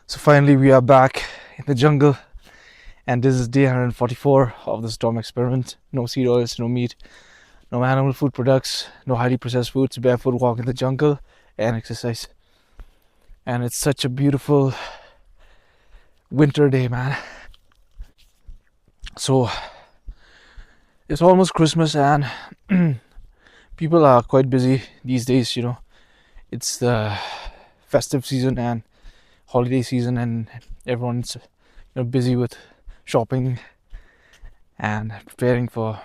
So finally, we are back in the jungle, and this is day 144 of the storm experiment. No seed oils, no meat, no animal food products, no highly processed foods, barefoot walk in the jungle, and exercise. And it's such a beautiful winter day, man. So it's almost Christmas, and people are quite busy these days. It's the festive season and holiday season, and everyone's busy with shopping and preparing for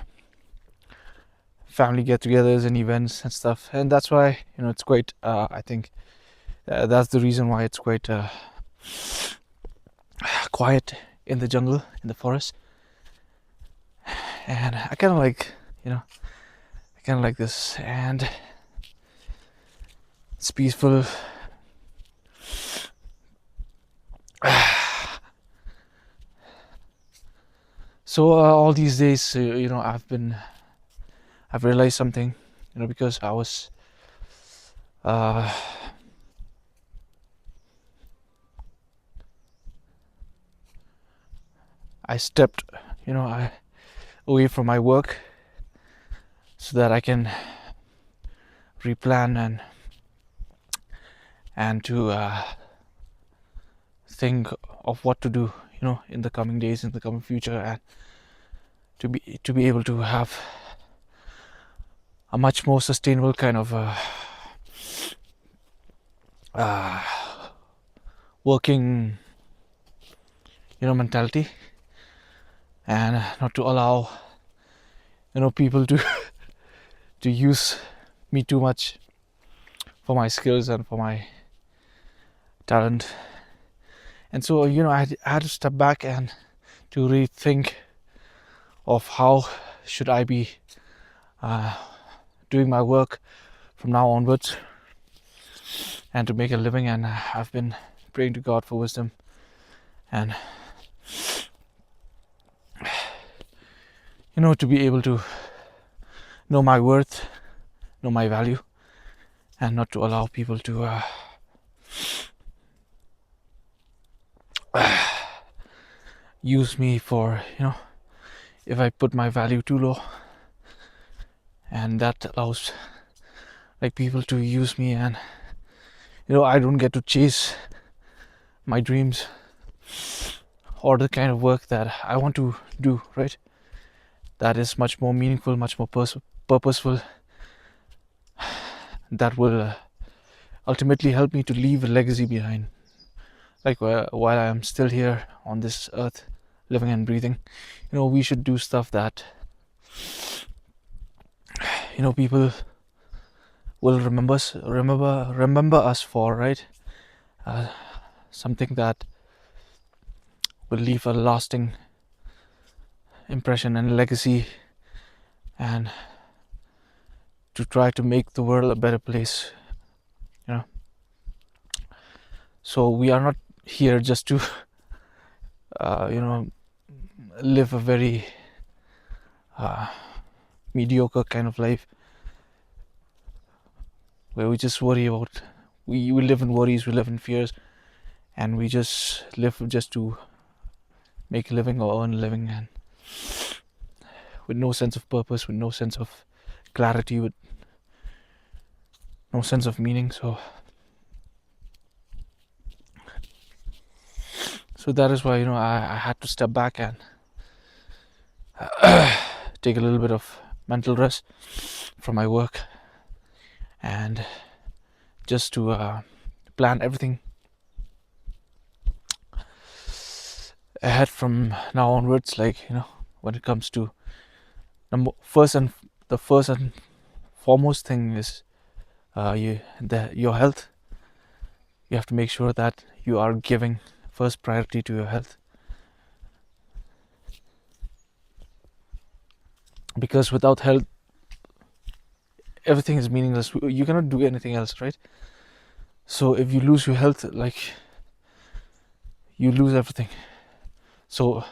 family get-togethers and events and stuff. And that's why it's quite I think that's the reason why it's quite quiet in the jungle, in the forest. And I kind of like this, and it's peaceful. So all these days, I've realized something, because I was I stepped, away from my work so that I can replan and to think of what to do, in the coming days, in the coming future, and to be able to have a much more sustainable kind of working, mentality, and not to allow, people to to use me too much for my skills and for my talent. And so, I had to step back and to rethink of how should I be doing my work from now onwards, and to make a living. And I've been praying to God for wisdom, and to be able to know my worth, know my value, and not to allow people to use me for, if I put my value too low, and that allows people to use me, and I don't get to chase my dreams or the kind of work that I want to do, right? That is much more meaningful, much more purposeful, that will ultimately help me to leave a legacy behind, while I am still here on this earth, living and breathing. We should do stuff that people will remember us for, right? Something that will leave a lasting impression and legacy, and to try to make the world a better place. So we are not here just to live a very mediocre kind of life, where we just worry about, we live in worries, we live in fears, and we just live just to make a living or earn a living, and with no sense of purpose, with no sense of clarity, with no sense of meaning. So that is why I had to step back and take a little bit of mental rest from my work, and just to plan everything ahead from now onwards. When it comes to the first and foremost thing is your health. You have to make sure that you are giving first priority to your health, because without health, everything is meaningless. You cannot do anything else, right? So if you lose your health, you lose everything. So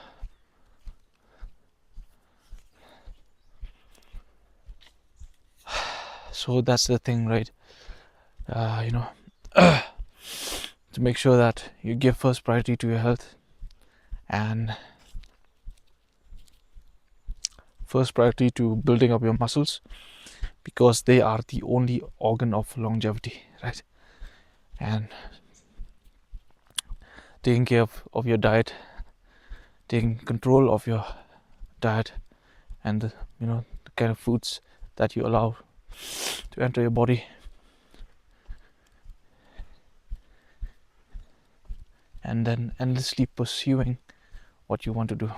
that's the thing, right? to make sure that you give first priority to your health and first priority to building up your muscles, because they are the only organ of longevity, right? And taking care of your diet, taking control of your diet, and the kind of foods that you allow to enter your body, and then endlessly pursuing what you want to do.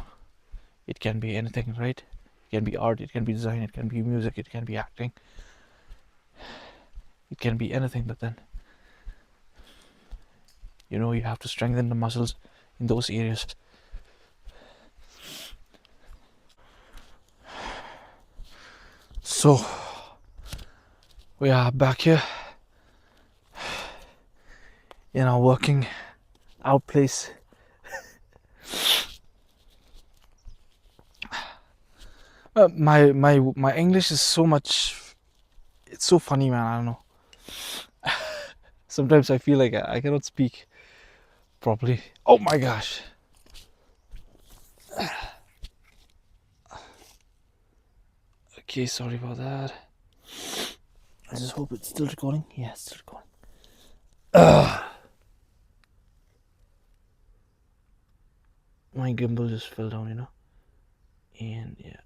It can be anything, right? It can be art, it can be design, it can be music, it can be acting, it can be anything. But then you have to strengthen the muscles in those areas. So we are back here in our working out place. My English is so much. It's so funny, man. I don't know. Sometimes I feel like I cannot speak properly. Oh my gosh. Okay, sorry about that. I just hope it's still recording. Yeah, it's still recording. My gimbal just fell down, and yeah.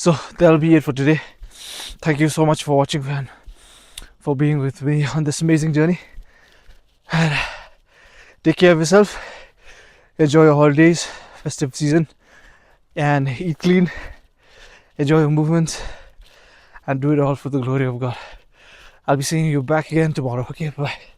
So that'll be it for today. Thank you so much for watching and for being with me on this amazing journey. And take care of yourself. Enjoy your holidays, festive season, and eat clean. Enjoy your movements, and do it all for the glory of God. I'll be seeing you back again tomorrow. Okay, bye.